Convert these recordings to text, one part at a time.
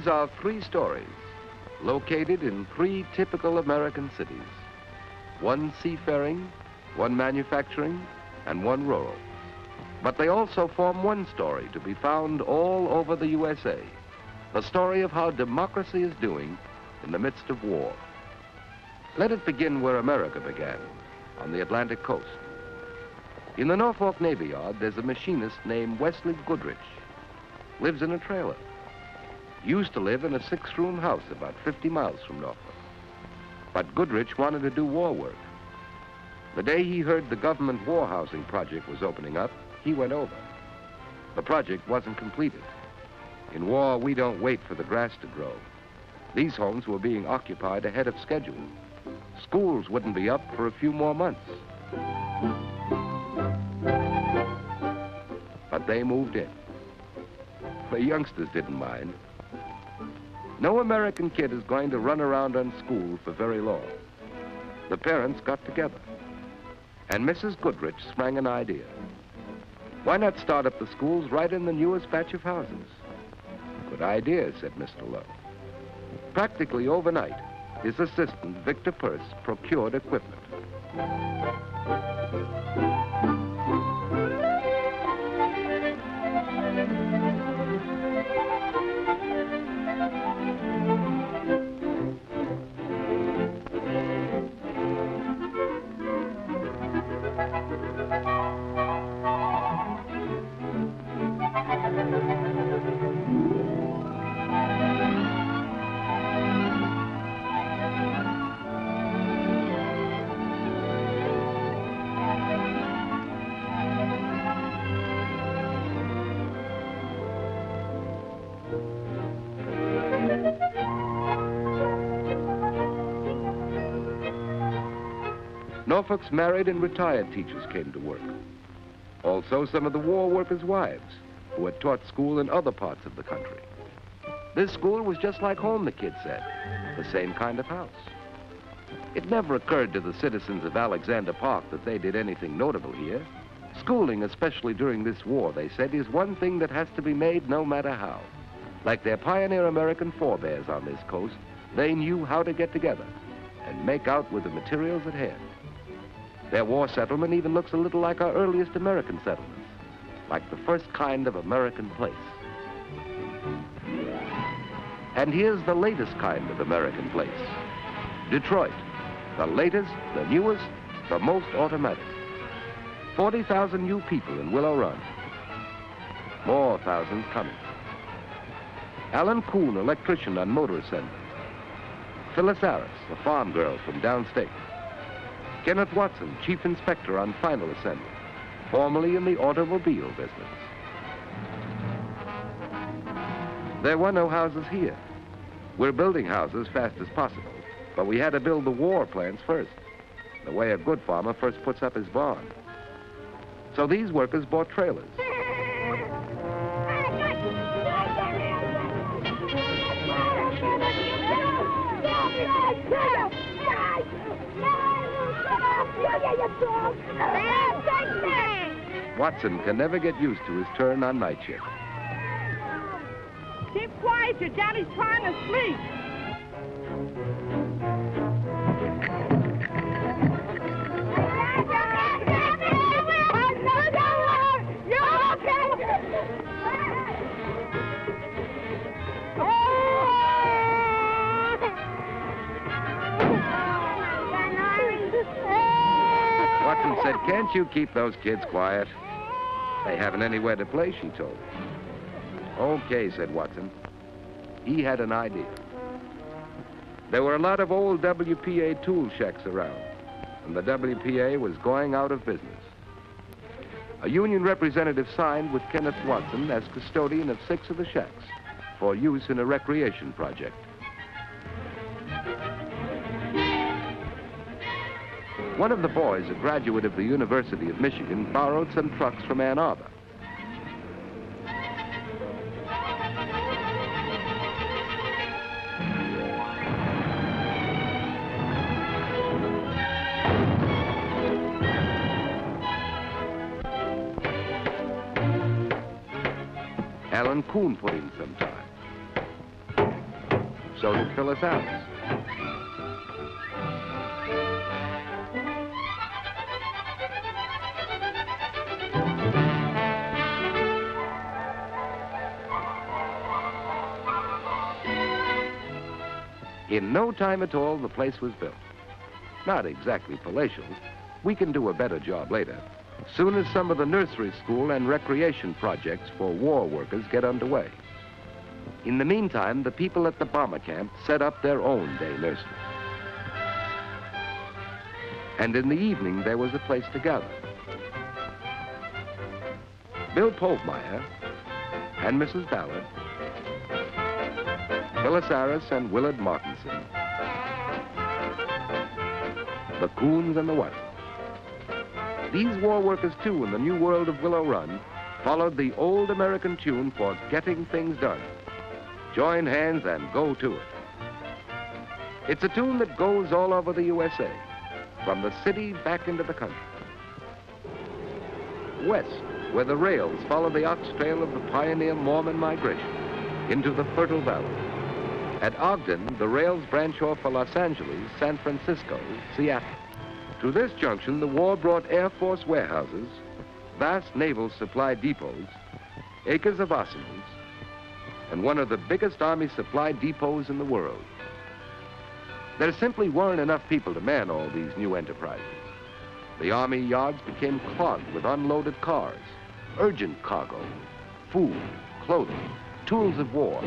These are 3 stories located in 3 typical American cities. 1 seafaring, 1 manufacturing, and 1 rural. But they also form 1 story to be found all over the USA. The story of how democracy is doing in the midst of war. Let it begin where America began, on the Atlantic coast. In the Norfolk Navy Yard, there's a machinist named Wesley Goodrich. Lives in a trailer. Used to live in a 6-room house about 50 miles from Norfolk. But Goodrich wanted to do war work. The day he heard the government war housing project was opening up, he went over. The project wasn't completed. In war, we don't wait for the grass to grow. These homes were being occupied ahead of schedule. Schools wouldn't be up for a few more months. But they moved in. The youngsters didn't mind. No American kid is going to run around unschooled for very long. The parents got together, and Mrs. Goodrich sprang an idea. Why not start up the schools right in the newest batch of houses? Good idea, said Mr. Lowe. Practically overnight, his assistant, Victor Peirce, procured equipment. Norfolk's married and retired teachers came to work. Also, some of the war workers' wives, who had taught school in other parts of the country. This school was just like home, the kids said, the same kind of house. It never occurred to the citizens of Alexander Park that they did anything notable here. Schooling, especially during this war, they said, is one thing that has to be made no matter how. Like their pioneer American forebears on this coast, they knew how to get together and make out with the materials at hand. Their war settlement even looks a little like our earliest American settlements, like the first kind of American place. And here's the latest kind of American place. Detroit, the latest, the newest, the most automatic. 40,000 new people in Willow Run. More thousands coming. Alan Kuhn, electrician on motor assembly. Phyllis Harris, a farm girl from downstate. Kenneth Watson, chief inspector on final assembly, formerly in the automobile business. There were no houses here. We're building houses fast as possible, but we had to build the war plants first, the way a good farmer first puts up his barn. So these workers bought trailers. Watson can never get used to his turn on night shift. Keep quiet, your daddy's trying to sleep. Watson said, "Can't you keep those kids quiet? They haven't anywhere to play," she told him. "Okay," said Watson. He had an idea. There were a lot of old WPA tool shacks around, and the WPA was going out of business. A union representative signed with Kenneth Watson as custodian of 6 of the shacks for use in a recreation project. One of the boys, a graduate of the University of Michigan, borrowed some trucks from Ann Arbor. Alan Kuhn put in some time. So did Phyllis Harris. In no time at all, the place was built. Not exactly palatial. We can do a better job later, soon as some of the nursery school and recreation projects for war workers get underway. In the meantime, the people at the bomber camp set up their own day nursery. And in the evening, there was a place to gather. Bill Povmeyer and Mrs. Ballard, Phyllis Harris and Willard Martinson, the Coons and the Whites. These war workers, too, in the new world of Willow Run, followed the old American tune for getting things done. Join hands and go to it. It's a tune that goes all over the USA, from the city back into the country. West, where the rails follow the ox trail of the pioneer Mormon migration into the fertile valley. At Ogden, the rails branch off for Los Angeles, San Francisco, Seattle. To this junction, the war brought Air Force warehouses, vast naval supply depots, acres of arsenals, and one of the biggest Army supply depots in the world. There simply weren't enough people to man all these new enterprises. The Army yards became clogged with unloaded cars, urgent cargo, food, clothing, tools of war.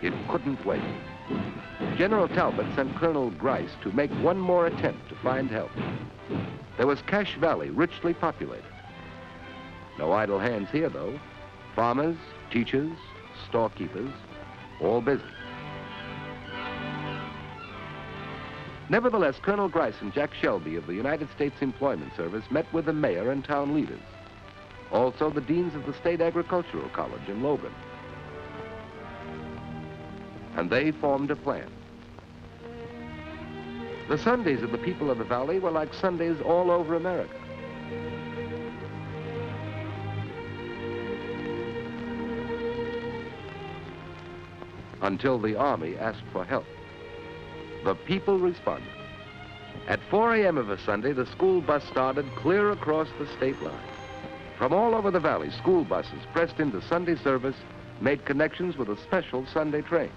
It couldn't wait. General Talbot sent Colonel Grice to make one more attempt to find help. There was Cache Valley, richly populated. No idle hands here, though. Farmers, teachers, storekeepers, all busy. Nevertheless, Colonel Grice and Jack Shelby of the United States Employment Service met with the mayor and town leaders. Also the deans of the State Agricultural College in Logan. And they formed a plan. The Sundays of the people of the valley were like Sundays all over America. Until the Army asked for help. The people responded. At 4 a.m. of a Sunday, the school bus started clear across the state line. From all over the valley, school buses pressed into Sunday service made connections with a special Sunday train.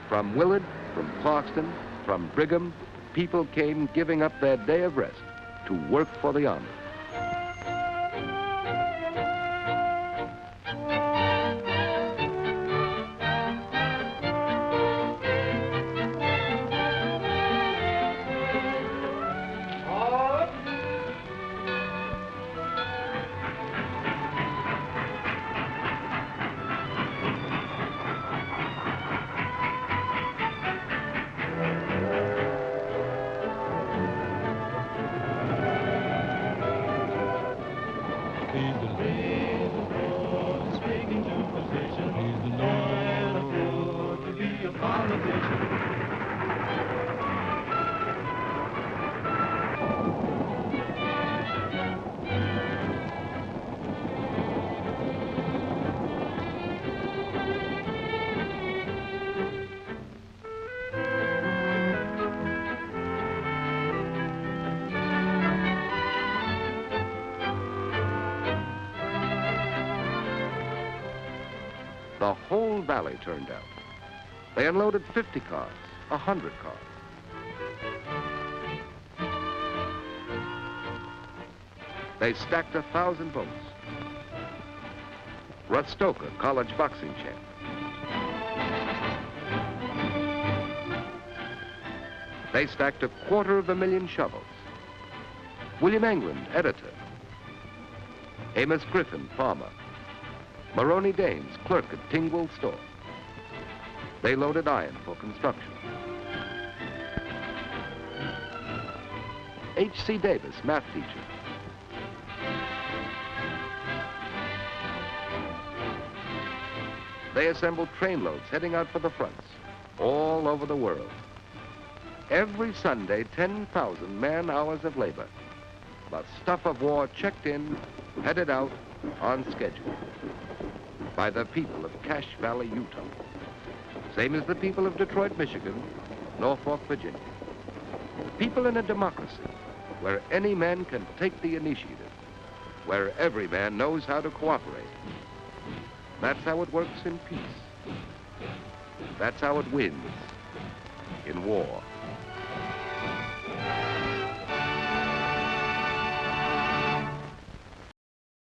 From Willard, from Clarkston, from Brigham, people came giving up their day of rest to work for the Army. The whole valley turned out. They unloaded 50 cars, 100 cars. They stacked 1,000 boats. Russ Stoker, college boxing champ. They stacked 250,000 shovels. William England, editor. Amos Griffin, farmer. Maroney Daines, clerk at Tingwell store. They loaded iron for construction. H.C. Davis, math teacher. They assembled trainloads heading out for the fronts, all over the world. Every Sunday, 10,000 man-hours of labor. The stuff of war checked in, headed out, on schedule. By the people of Cache Valley, Utah. Same as the people of Detroit, Michigan, Norfolk, Virginia. People in a democracy where any man can take the initiative, where every man knows how to cooperate. That's how it works in peace. That's how it wins in war.